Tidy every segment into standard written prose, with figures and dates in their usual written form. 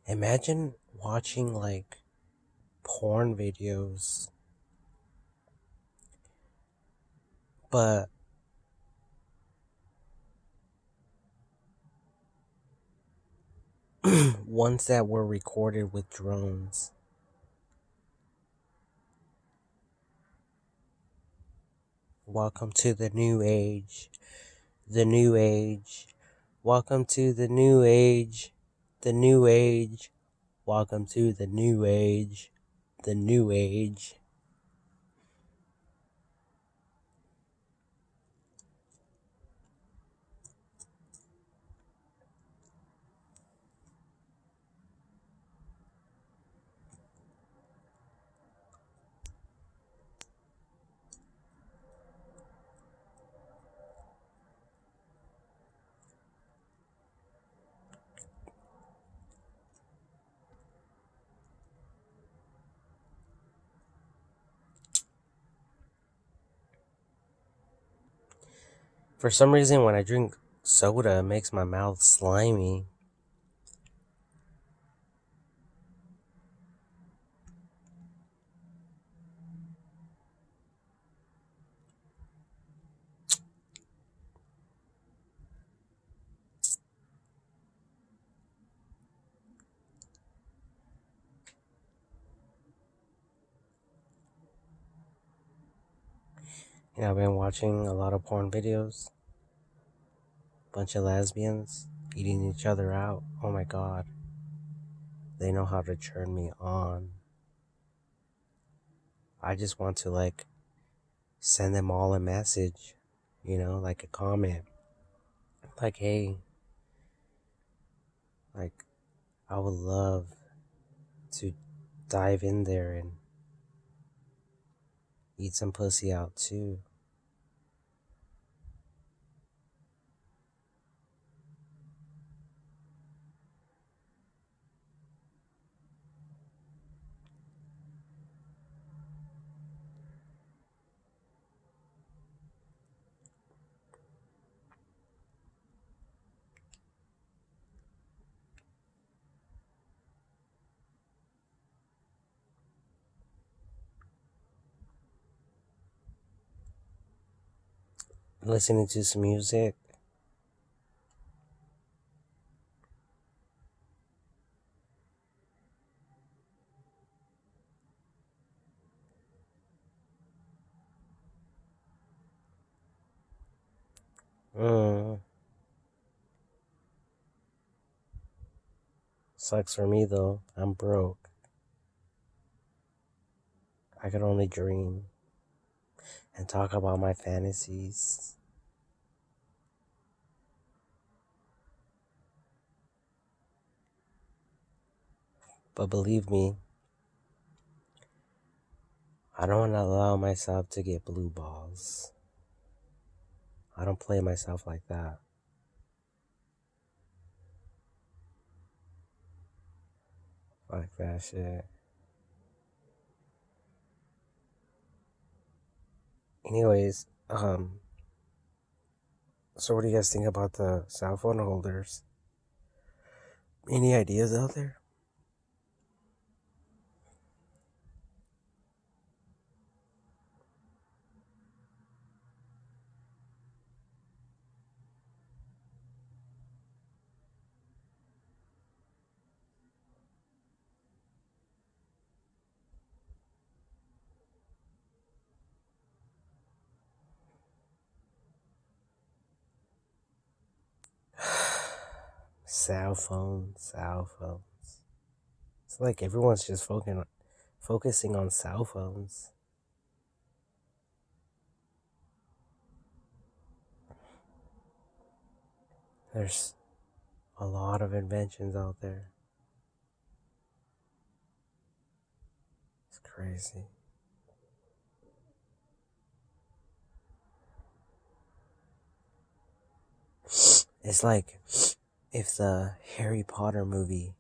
Imagine watching like porn videos, but ones that were recorded with drones. Welcome to the new age. The new age. Welcome to the new age. The new age. Welcome to the new age. The new age. For some reason, when I drink soda, it makes my mouth slimy. I've been watching a lot of porn videos. Bunch of lesbians eating each other out. Oh my god. They know how to turn me on. I just want to like send them all a message, like a comment. Like, hey, like, I would love to dive in there and eat some pussy out too. Listening to some music. Sucks for me though. I'm broke. I could only dream and talk about my fantasies. But believe me, I don't allow myself to get blue balls. I don't play myself like that. Fuck that shit. Anyways, so what do you guys think about the cell phone holders? Any ideas out there? Cell phones. It's like everyone's just focusing on cell phones. There's a lot of inventions out there. It's crazy. It's like if the Harry Potter movie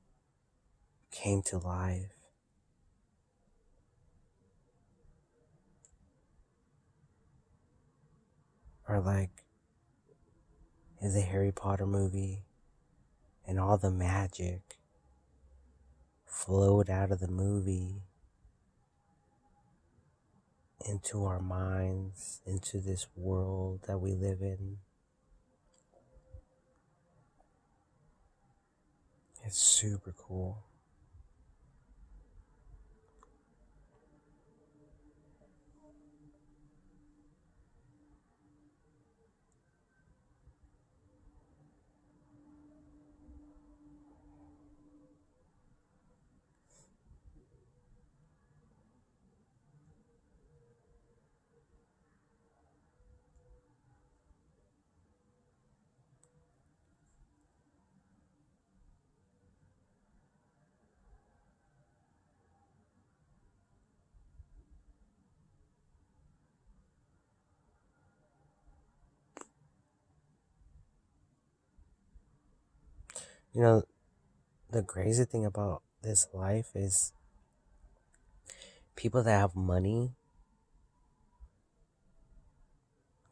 came to life. Or like if the Harry Potter movie and all the magic float out of the movie into our minds, into this world that we live in. It's super cool. You know, the crazy thing about this life is people that have money,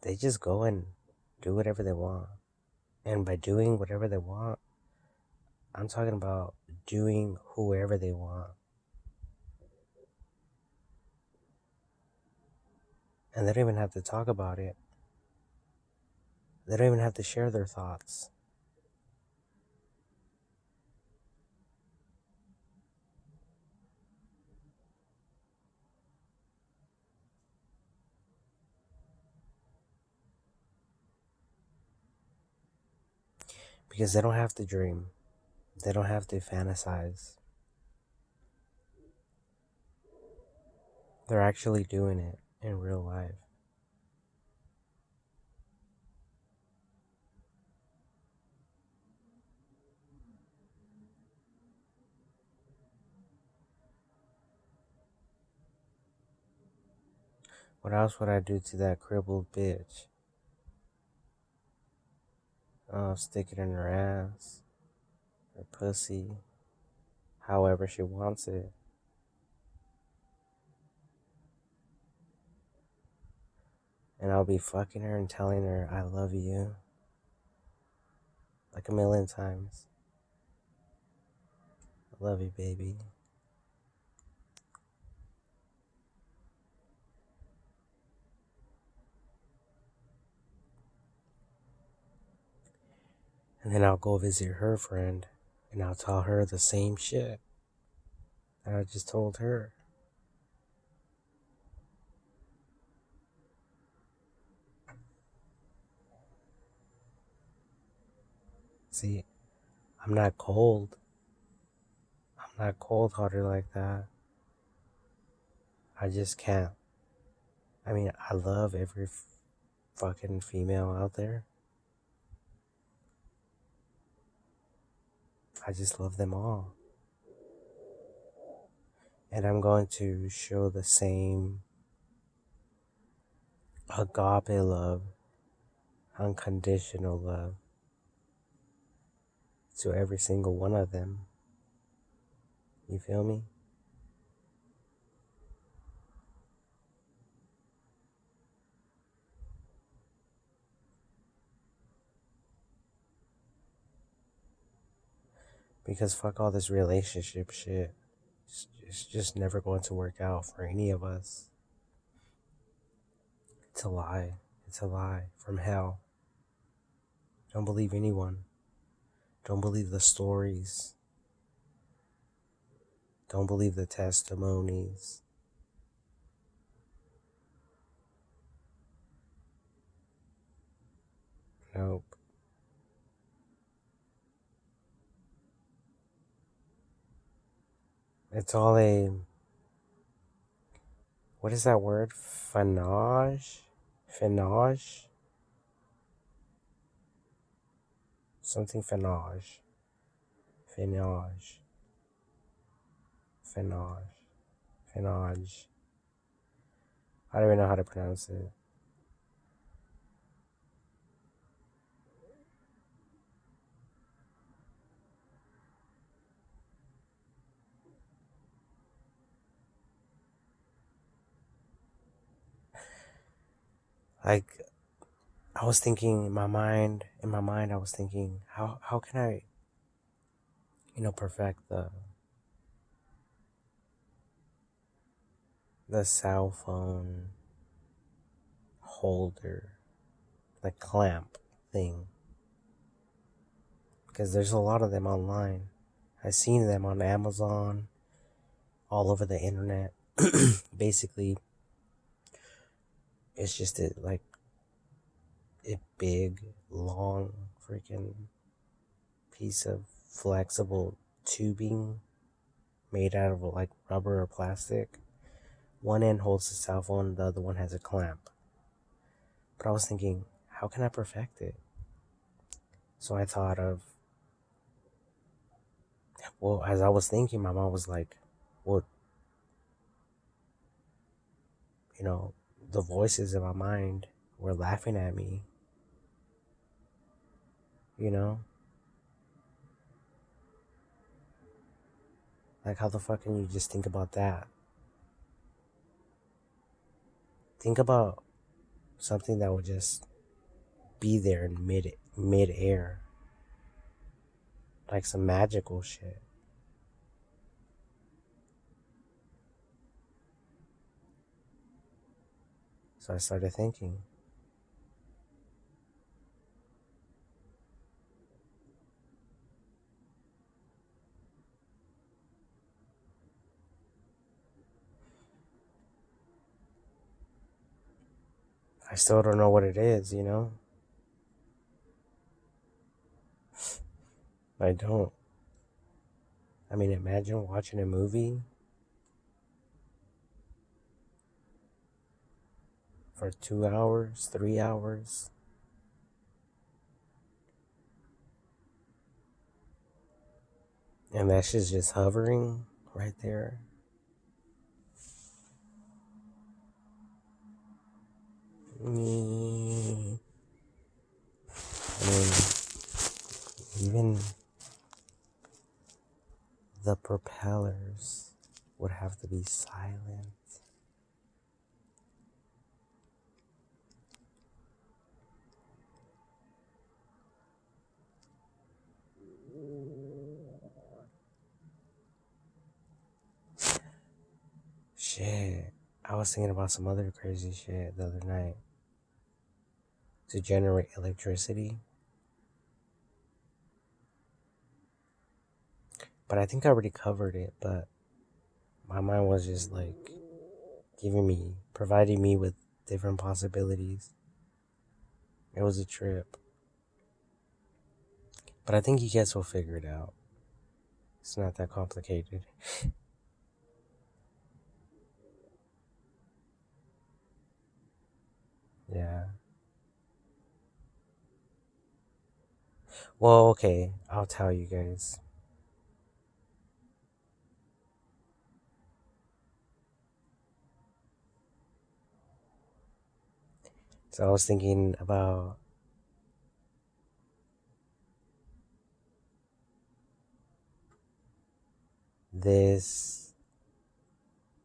they just go and do whatever they want. And by doing whatever they want, I'm talking about doing whoever they want. And they don't even have to talk about it. They don't even have to share their thoughts. Because they don't have to dream. They don't have to fantasize. They're actually doing it in real life. What else would I do to that crippled bitch? Stick it in her ass, her pussy, however she wants it. And I'll be fucking her and telling her I love you like a million times. I love you, baby. And then I'll go visit her friend and I'll tell her the same shit that I just told her. See, I'm not cold. I'm not cold-hearted like that. I just can't. I mean, I love every fucking female out there. I just love them all. And I'm going to show the same agape love, unconditional love to every single one of them. You feel me? Because fuck all this relationship shit. It's just never going to work out for any of us. It's a lie. It's a lie from hell. Don't believe anyone. Don't believe the stories. Don't believe the testimonies. Nope. It's all a... What is that word? Fanage? Fanage? Something fanage. Fanage. Fanage. Fanage. I don't even know how to pronounce it. Like, I was thinking in my mind, I was thinking, how can I, perfect the cell phone holder, the clamp thing, because there's a lot of them online. I've seen them on Amazon, all over the internet. Basically, it's just a big, long, freaking piece of flexible tubing made out of like rubber or plastic. One end holds the cell phone, the other one has a clamp. But I was thinking, how can I perfect it? So I thought of, well, as I was thinking, my mom was like, well, the voices in my mind were laughing at me, you know? Like, how the fuck can you just think about that? Think about something that would just be there in mid-air. Like some magical shit. So I started thinking. I still don't know what it is, I don't. I mean, imagine watching a movie for 2 hours, 3 hours. And that shit's just hovering right there. I mean, even the propellers would have to be silent. Shit. I was thinking about some other crazy shit the other night. To generate electricity. But I think I already covered it, but my mind was just like providing me with different possibilities. It was a trip. But I think you guys will figure it out. It's not that complicated. Yeah. Well, okay, I'll tell you guys. So I was thinking about this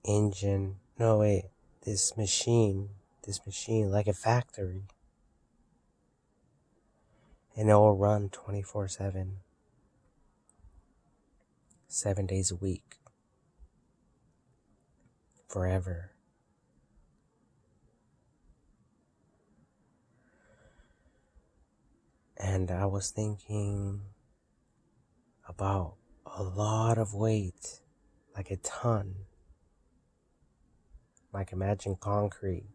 engine. No, wait. This machine like a factory. And it will run 24/7. 7 days a week. Forever. And I was thinking about a lot of weight, like a ton. Like imagine concrete,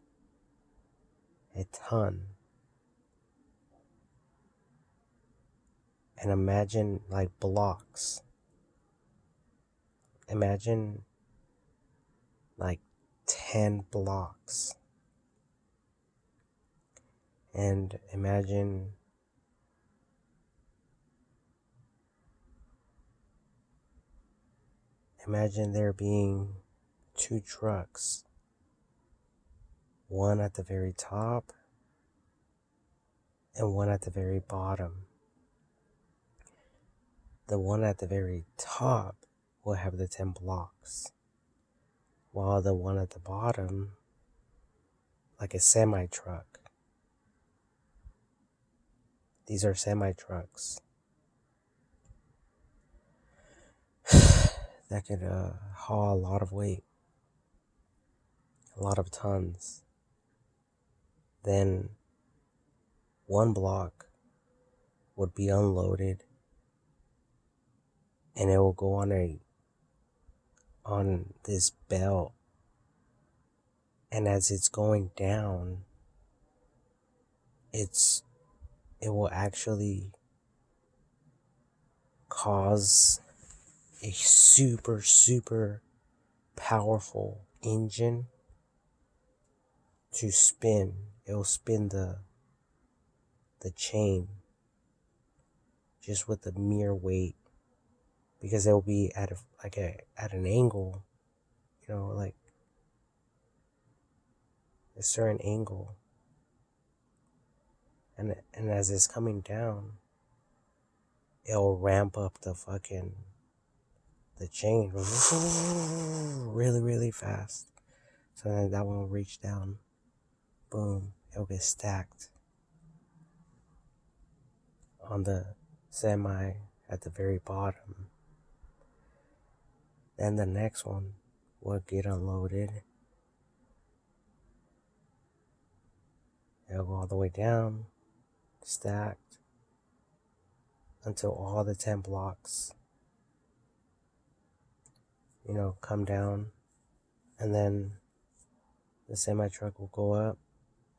a ton. And imagine like blocks. Imagine like 10 blocks. And imagine there being 2 trucks. One at the very top and one at the very bottom. The one at the very top will have the 10 blocks, while the one at the bottom, like a semi truck. These are semi trucks that could haul a lot of weight. a lot of tons. Then one block would be unloaded, and it will go on this belt, and as it's going down, it will actually cause a super powerful engine to spin. It will spin the chain just with the mere weight, because it will be at an angle, like a certain angle, and as it's coming down, it'll ramp up the chain really fast. So then that one will reach down, boom, it'll get stacked on the semi at the very bottom. Then the next one will get unloaded. It'll go all the way down, stacked, until all the 10 blocks, come down. And then the semi truck will go up,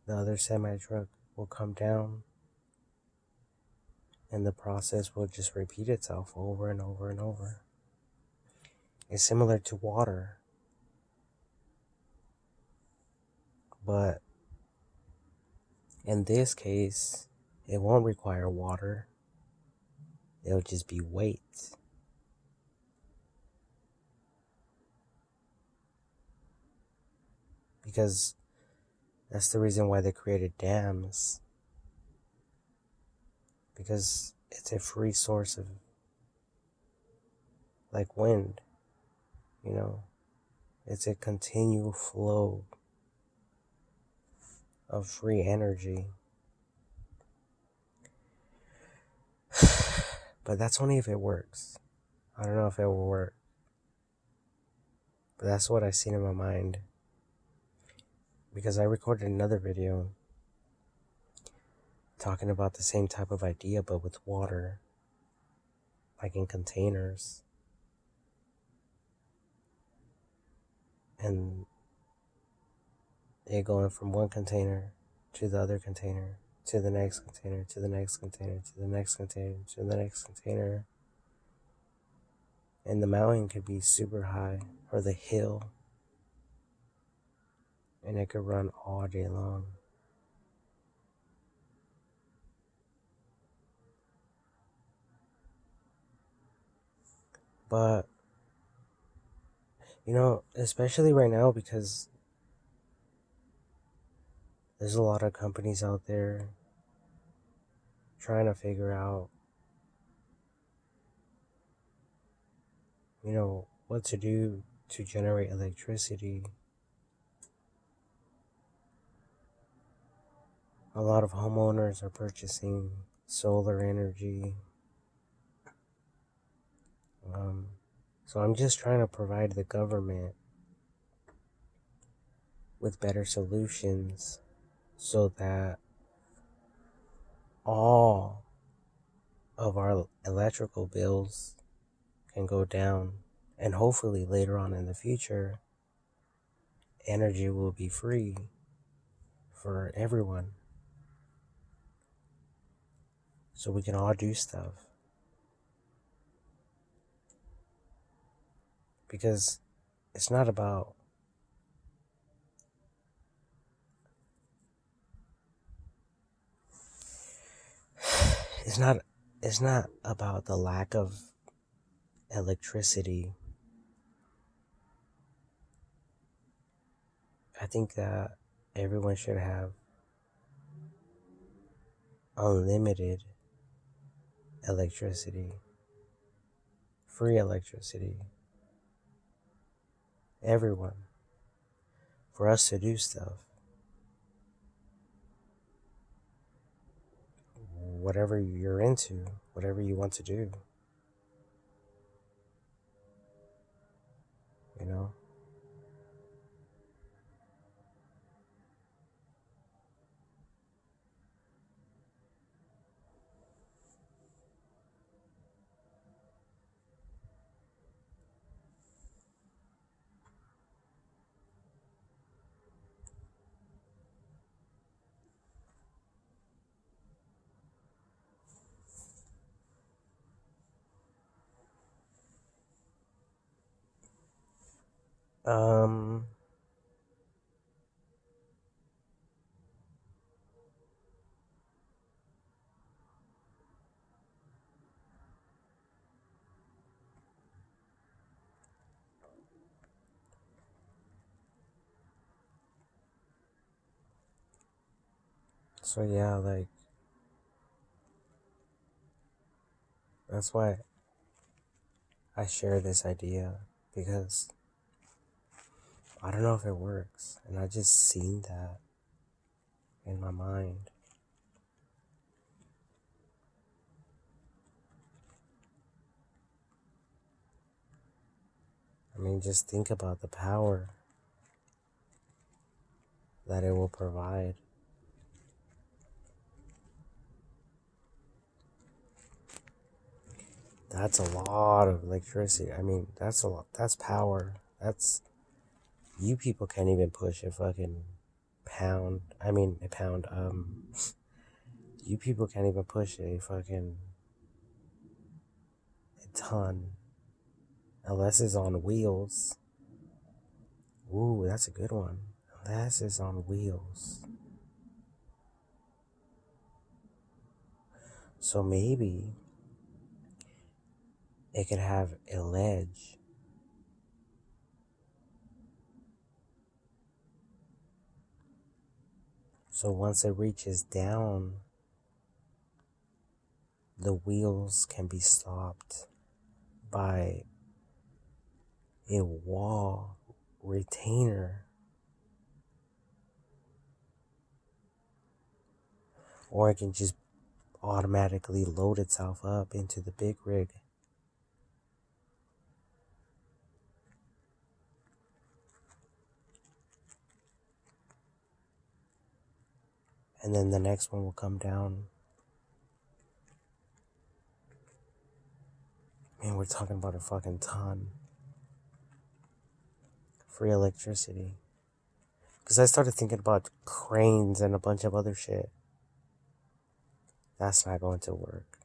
the other semi truck will come down, and the process will just repeat itself over and over and over. It's similar to water, but in this case, it won't require water. It'll just be weight. Because that's the reason why they created dams. Because it's a free source of, like wind, it's a continual flow of free energy. But that's only if it works. I don't know if it will work, but that's what I've seen in my mind. Because I recorded another video talking about the same type of idea, but with water, like in containers. And it going from one container to the other container, to the next container, to the next container, to the next container, to the next container. And the mountain could be super high, or the hill, and it could run all day long. But, especially right now, because there's a lot of companies out there trying to figure out, what to do to generate electricity. A lot of homeowners are purchasing solar energy. So I'm just trying to provide the government with better solutions so that all of our electrical bills can go down, and hopefully later on in the future, energy will be free for everyone, so we can all do stuff. Because it's not about it's not about the lack of electricity. I think that everyone should have unlimited electricity, free electricity, everyone, for us to do stuff. Whatever you're into, whatever you want to do, Um, so yeah, like, that's why I share this idea, because I don't know if it works, and I just seen that in my mind. I mean, just think about the power that it will provide. That's a lot of electricity. I mean, that's a lot. That's power. That's, you people can't even push a fucking pound. I mean, a pound. You people can't even push a fucking ton unless it's on wheels. Ooh, that's a good one. Unless it's on wheels. So maybe it could have a ledge. So once it reaches down, the wheels can be stopped by a wall retainer, or it can just automatically load itself up into the big rig. And then the next one will come down. Man, we're talking about a fucking ton. Free electricity. Because I started thinking about cranes and a bunch of other shit. That's not going to work.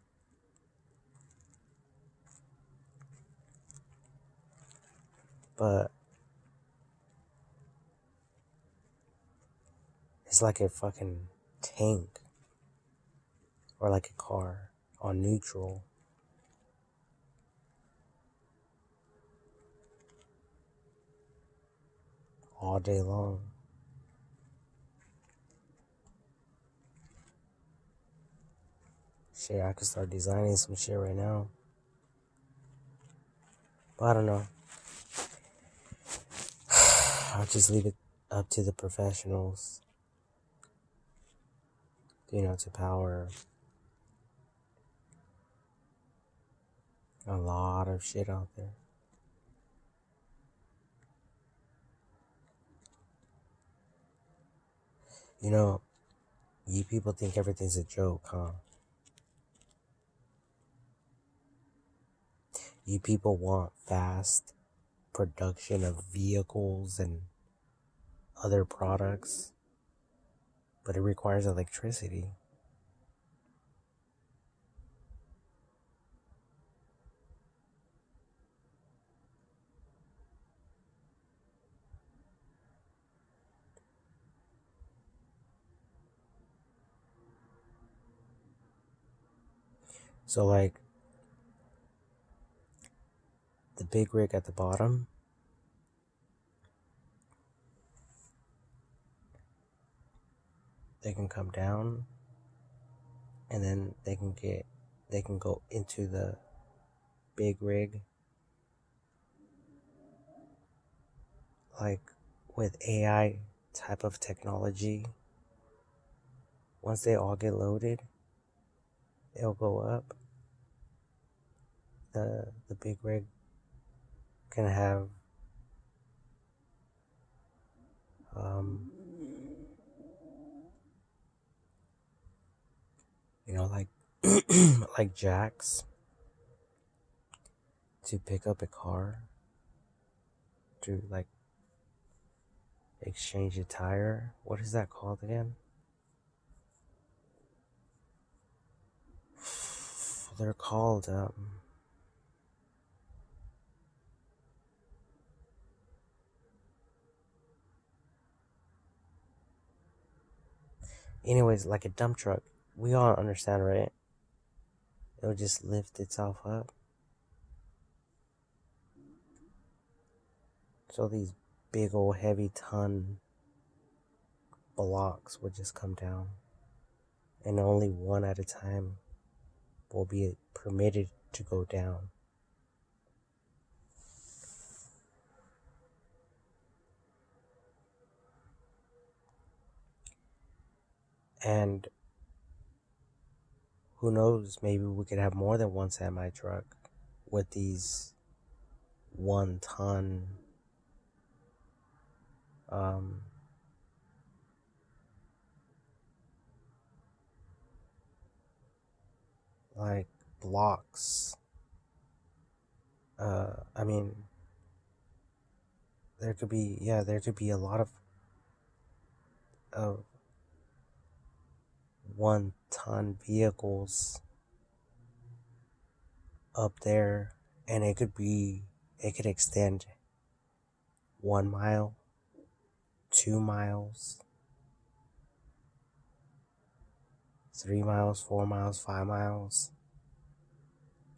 But it's like a fucking tank. Or like a car on neutral. All day long. Shit, I could start designing some shit right now. But I don't know. I'll just leave it up to the professionals, to power a lot of shit out there. You people think everything's a joke, huh? You people want fast production of vehicles and other products, but it requires electricity. So, like, the big rig at the bottom, they can come down, and then they can go into the big rig, like with AI type of technology. Once they all get loaded, they'll go up. The big rig can have um like like jacks to pick up a car, to like exchange a tire. What is that called again? They're called Anyways, like a dump truck, we all understand, right? It'll just lift itself up. So these big old heavy ton blocks would just come down, and only one at a time will be permitted to go down. And who knows, maybe we could have more than one semi truck with these 1 ton like blocks. I mean, there could be a lot of 1 ton vehicles up there, and it could extend 1 mile, 2 miles, 3 miles, 4 miles, 5 miles,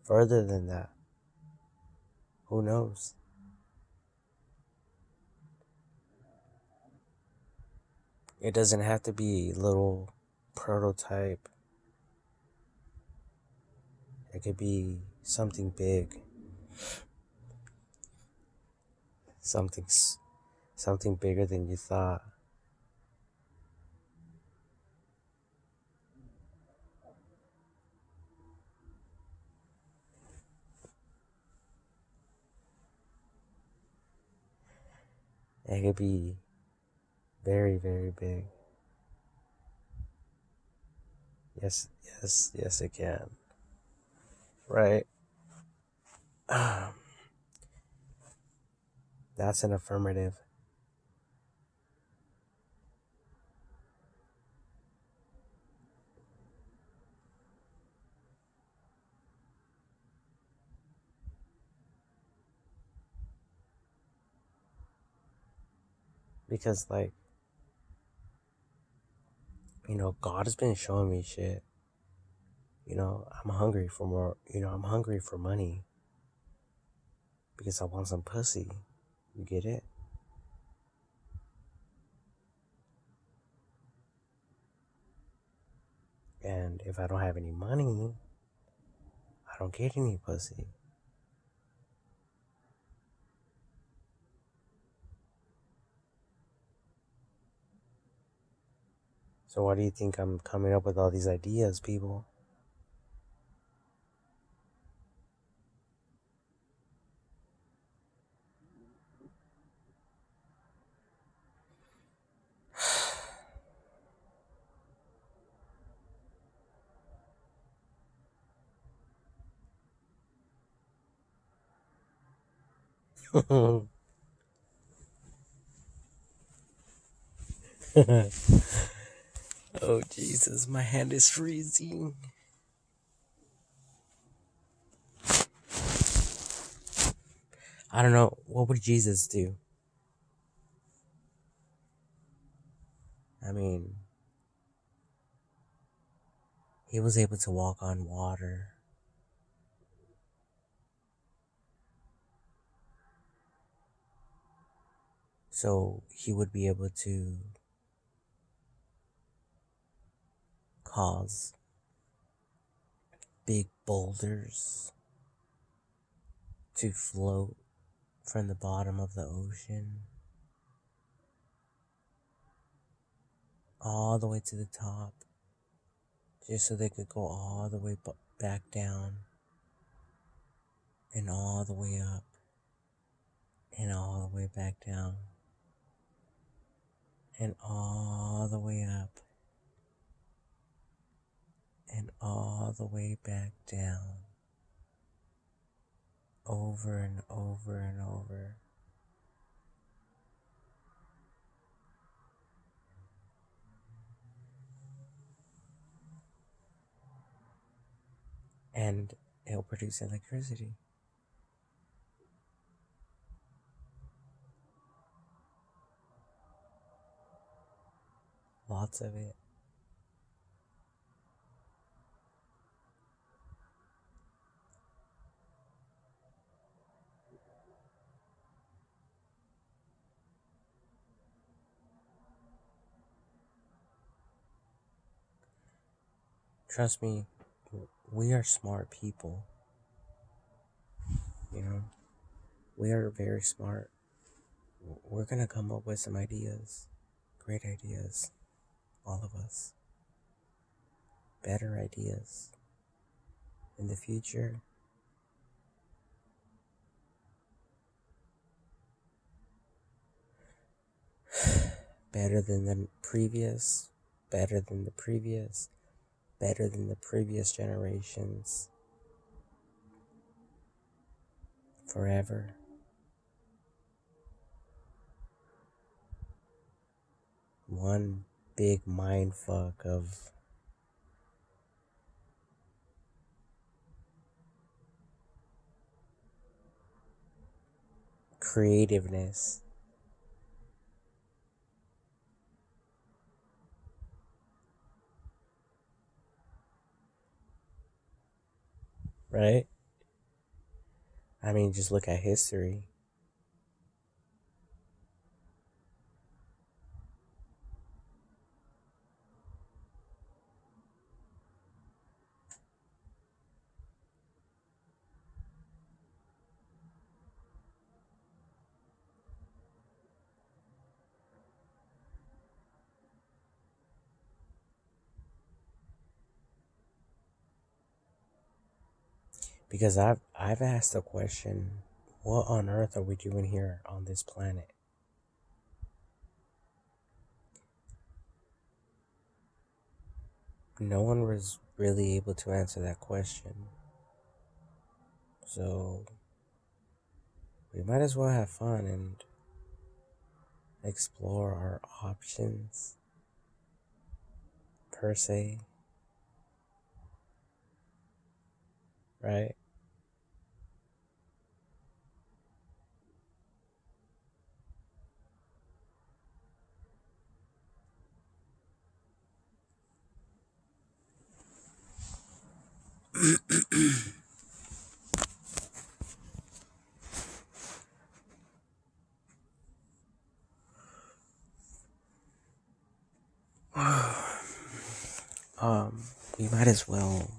further than that. Who knows? It doesn't have to be a little prototype. It could be something big. Something bigger than you thought. It could be very, very big. Yes, it can. Right? That's an affirmative. Because, like, God has been showing me shit. I'm hungry for more. I'm hungry for money. Because I want some pussy. You get it? And if I don't have any money, I don't get any pussy. So why do you think I'm coming up with all these ideas, people? Oh, Jesus, my hand is freezing. I don't know. What would Jesus do? I mean, he was able to walk on water. So he would be able to cause big boulders to float from the bottom of the ocean all the way to the top, just so they could go all the way back down and all the way up and all the way back down and all the way up and all the way back down, over and over and over. And it'll produce electricity. Lots of it. Trust me, we are smart people. You know, we are very smart. We're gonna come up with some ideas, great ideas, all of us, better ideas in the future. Better than the previous, better than the previous, better than the previous generations. Forever. One big mind fuck of creativeness. Right? I mean, just look at history. Because I've asked the question, what on earth are we doing here on this planet? No one was really able to answer that question. So we might as well have fun and explore our options per se, right? We might as well